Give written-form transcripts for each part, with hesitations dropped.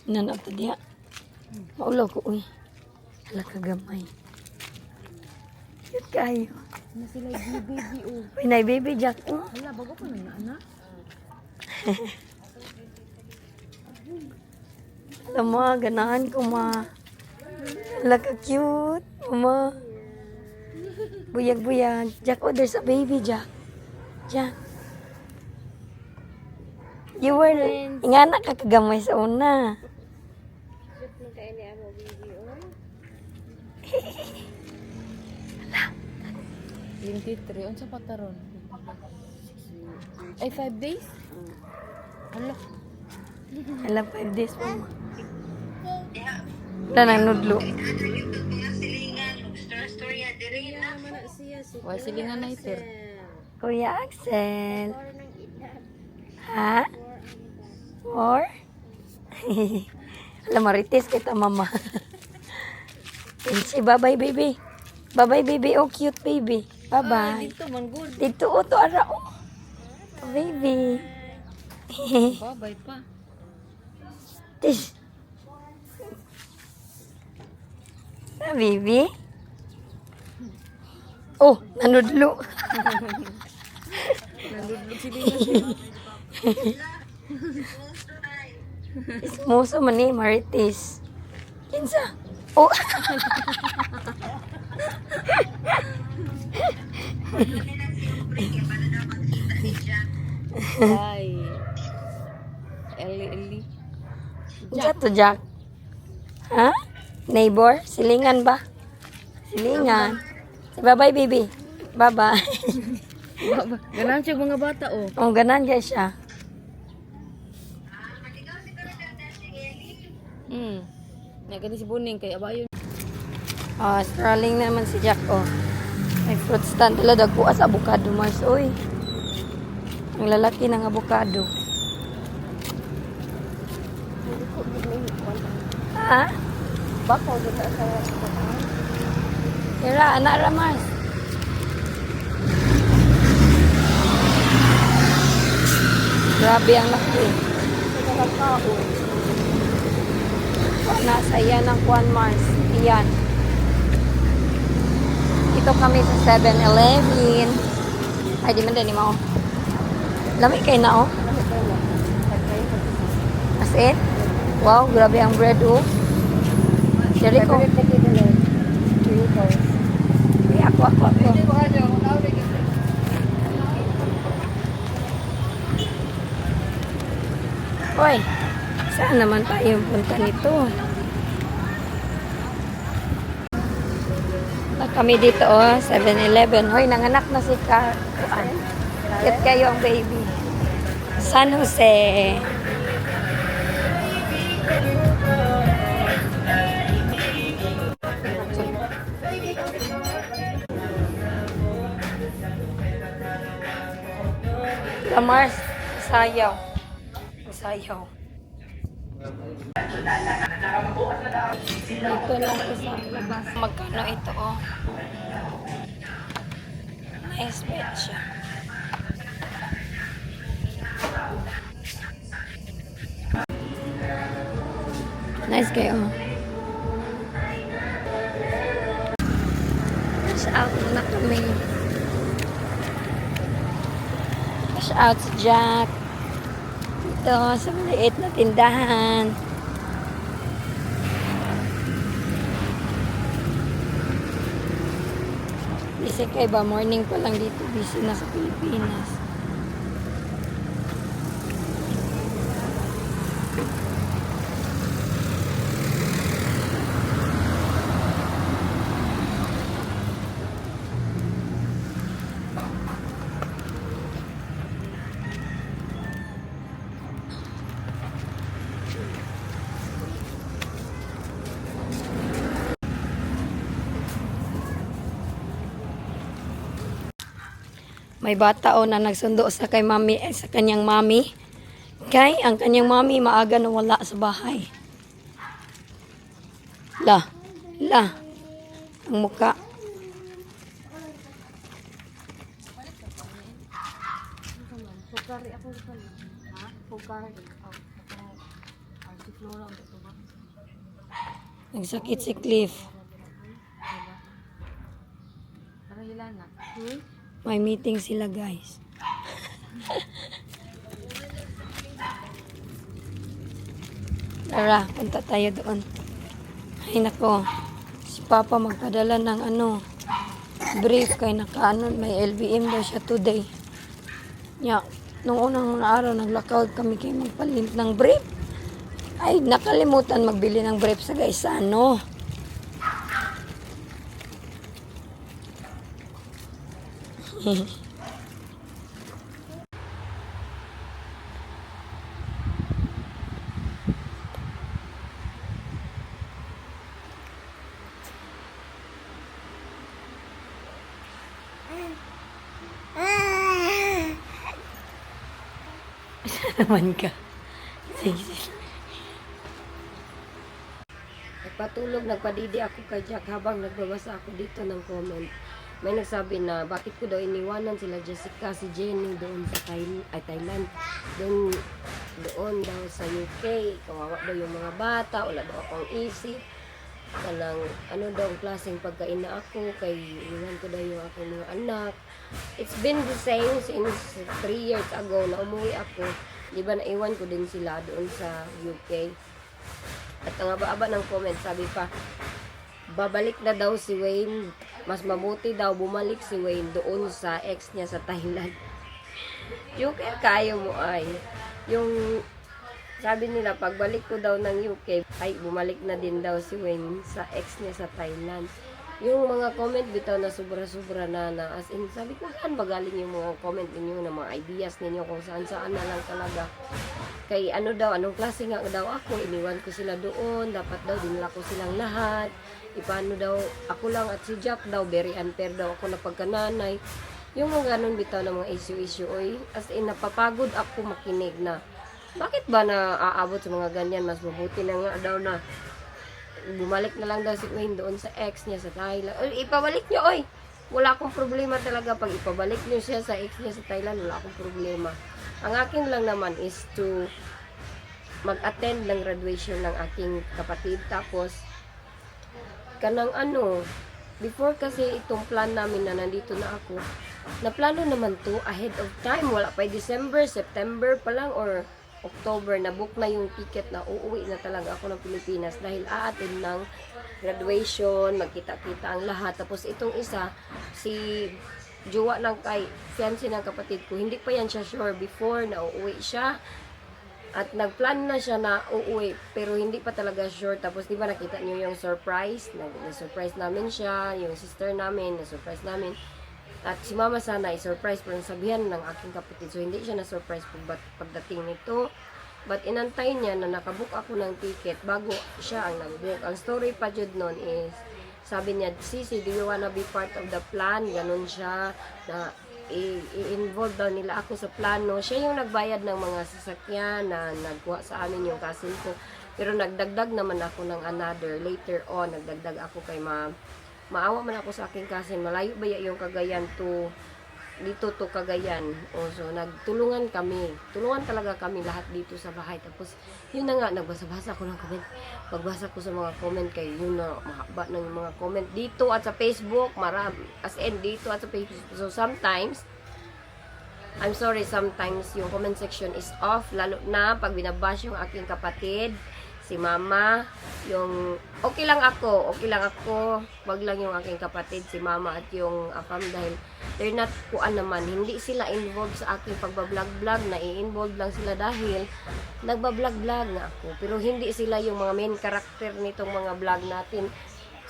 Nan ato diha. Maulaw ko uy. Hala ka gamay. Cute kayo. Na sila baby oh. Uy, nay baby Jack oh. Hala, bago pa na anak. Alam mo, ganahan ko ma. Hala ka cute. Mama. Buyag-buyag. Jack, oh, there's a baby Jack. Jack. You were, nga na kakagamay sa una. Cute mo kayo niya mo baby oh. 23, unsa pa taron? Ay 5 days? Hala. Hala, 5 days pa mo. Wala nang nudlo. Why silingan na ito? Kuya Axel. Ha? Or? Alam, marites kita mama. Pinsi, bye-bye baby. Bye-bye baby. Oh, cute baby. Bye-bye. Dito man good. Dito, oh, to ara, oh. Oh, baby. Bye pa. Tish. Ah, baby. Oh, nanudlo. Nandudlog silingan. Ismoso man ni Marites. Kinsa? Oh. Ay. Eli. Kinsa to, Jack? Ha? Neighbor? Silingan ba? Silingan. Bye-bye, baby. Bye-bye. Ganan siya mga bata oh. Oh, ganan guys siya. Nagani si Buning kay abayon. Oh, strolling na naman si Jack, oh. May fruit stand. Tala, dagkuas avocado, Mars. Uy. Ang lalaki ng avocado. Ha? Bako gid sa Kira, anak ra, Mars. Grabe ang laki. Nasa iyan ang Juan Mars. Iyan. Ito kami sa 7-Eleven. Ay, di man din mo. Lamig kayo na, oh. As in? Wow, grabe ang bread, oh. Sherry ko. Ay, ako. Hoy, saan naman tayo punta nito? Kami dito, oh, 7-Eleven. Hoy, nanganak na si Kuan. Kit kayo ang baby. San Jose. Mars, sayaw. Sayaw. Dito lang po sa labas. Magkano ito, oh. Nice bed siya. Nice kayo, oh. Cash out na kami. Cash out si Jack. Ito, sa maliit na tindahan. Busy kayo ba? Morning pa lang dito. Busy na sa Pilipinas. May bata o na nagsundo sa kay mami, sa kanyang mami. Kay ang kanyang mami maaga na wala sa bahay. La. Ang muka. Pugkari ako sa ha? Pugkari. Si Flora Nagsakit si Cliff. Parang hilana. May meeting sila, guys. Tara, punta tayo doon. Ay nako, si Papa magpadala ng brief kay may LBM daw siya today. Nung unang mga araw, nag-lockout kami kay magpalit ng brief. Ay, nakalimutan magbili ng brief sa guys sa naman ka. Sige. Nagpatulog, nagpadidi ako kay Jack habang nagbabasa ako dito ng comment. May nagsabi na bakit ko daw iniwanan sila Jessica, si Jenny doon sa Thailand. Doon daw sa UK. Kawawa daw yung mga bata, wala daw akong isip. Kanang daw ang klaseng pagkain na ako, kay iwan ko daw yung aking mga anak. It's been the same since 3 years ago na umuwi ako. Di ba naiwan ko din sila doon sa UK. At ang aba-aba ng comment, sabi pa, babalik na daw si Wayne. Mas mabuti daw bumalik si Wayne doon sa ex niya sa Thailand. Yung kayo mo ay, yung sabi nila, pagbalik ko daw ng UK, ay bumalik na din daw si Wayne sa ex niya sa Thailand. Yung mga comment bitaw na sobra-sobra na as in, sabi ko, saan ba galing yung mga comment ninyo, na mga ideas ninyo kung saan-saan na lang talaga. Kay anong klase nga daw ako, iniwan ko sila doon, dapat daw dinala ko silang lahat. Ipano daw, ako lang at si Jack daw, very unfair daw ako na pagkananay. Yung mga ganun bitaw na mga issue, oy, as in, napapagod ako makinig na, bakit ba na aabot sa mga ganyan, mas mabuti na nga daw na, bumalik na lang daw si Wayne doon sa ex niya sa Thailand. Ipabalik niyo, oy! Wala akong problema talaga pag ipabalik niyo siya sa ex niya sa Thailand, wala akong problema. Ang akin lang naman is to mag-attend ng graduation ng aking kapatid. Tapos, kanang before kasi itong plan namin na nandito na ako, na plano naman to ahead of time. Wala pa December, September pa lang, or October, na book na yung ticket na uuwi na talaga ako ng Pilipinas dahil aatin ng graduation, magkita-kita ang lahat. Tapos itong isa, si jowa lang kay fiancé ng kapatid ko, hindi pa yan siya sure before na uuwi siya. At nagplan na siya na uuwi, pero hindi pa talaga sure. Tapos di ba nakita niyo yung surprise? Na-surprise namin siya, yung sister namin, na-surprise namin. At si mama sana i-surprise, pero sabihan ng aking kapatid. So hindi siya na-surprise pagdating nito. But inantay niya na nakabook ako ng ticket bago siya ang nag-book. Ang story pa jud nun is, sabi niya, Sisi, do you wanna be part of the plan? Ganon siya, na i-involve daw nila ako sa plano. Siya yung nagbayad ng mga sasakyan na nagkuha sa amin yung cousin ko. Pero nagdagdag naman ako ng another. Later on, nagdagdag ako kay maawa man ako sa aking cousin. Malayo ba yung Cagayan to dito to Cagayan. So nagtulungan kami. Tulungan talaga kami lahat dito sa bahay. Tapos yun na nga, nagbasa-basa ko ng comment. Pagbasa ko sa mga comment, kay yun na mahaba ng mga comment dito at sa Facebook, marami, as in dito at sa Facebook. So sometimes, I'm sorry, sometimes yung comment section is off, lalo na pag binabash yung aking kapatid, si mama, yung okay lang ako, wag lang yung aking kapatid, si mama at yung akam, dahil they're not kuan naman, hindi sila involved sa aking pagbablog-vlog, nai-involved lang sila dahil nagbablog-vlog nga ako, pero hindi sila yung mga main character nitong mga vlog natin.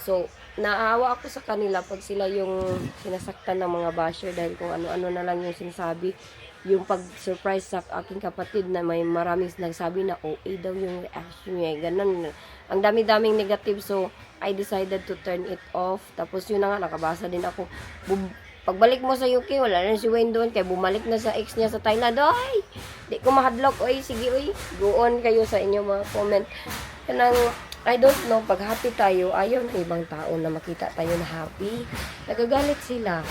So naawa ako sa kanila pag sila yung sinasaktan ng mga basher dahil kung ano-ano na lang yung sinasabi. Yung pag-surprise sa aking kapatid na may maraming nagsabi na OA daw yung reaction niya, ganun. Ang dami-daming negative, so I decided to turn it off. Tapos yun na nga, nakabasa din ako. Pagbalik mo sa UK, wala na si Wayne doon, kaya bumalik na sa ex niya sa Thailand. Ay, di ko mahadlock, oy, sige, oy, go on kayo sa inyong mga comment. Kanang, I don't know, pag happy tayo, ayaw ng ibang tao na makita tayo na happy. Nagagalit sila.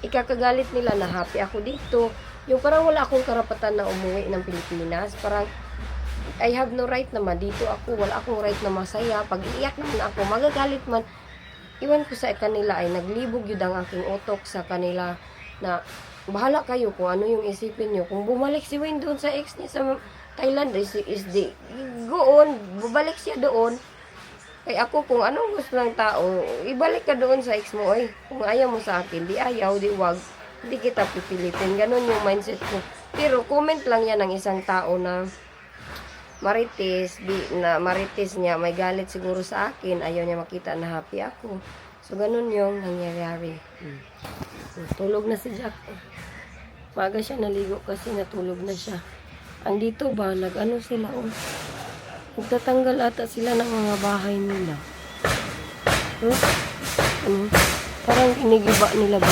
Ikakagalit nila na happy ako dito. Yung parang wala akong karapatan na umuwi ng Pilipinas. Parang I have no right naman. Dito ako, wala akong right na masaya. Pag iiyak naman ako, magagalit man. Iwan ko sa kanila ay naglibog yun ang aking utok sa kanila na bahala kayo kung ano yung isipin nyo. Kung bumalik si Wayne doon sa ex niya sa Thailand, is the go on, bumalik siya doon. Kay ako, kung anong gusto ng tao, ibalik ka doon sa ex mo. Ay, kung ayaw mo sa akin, di ayaw, di wag. Hindi kita pipilitin. Ganon yung mindset ko. Pero comment lang yan ng isang tao na marites niya, may galit siguro sa akin, ayaw niya makita na happy ako. So, ganun yung nangyayari. Tulog na si Jack. Maga siya naligo kasi natulog na siya. Ang dito ba, nag-ano sila, nagtatanggal ata sila ng mga bahay nila. Ano? Parang inigiba nila ba?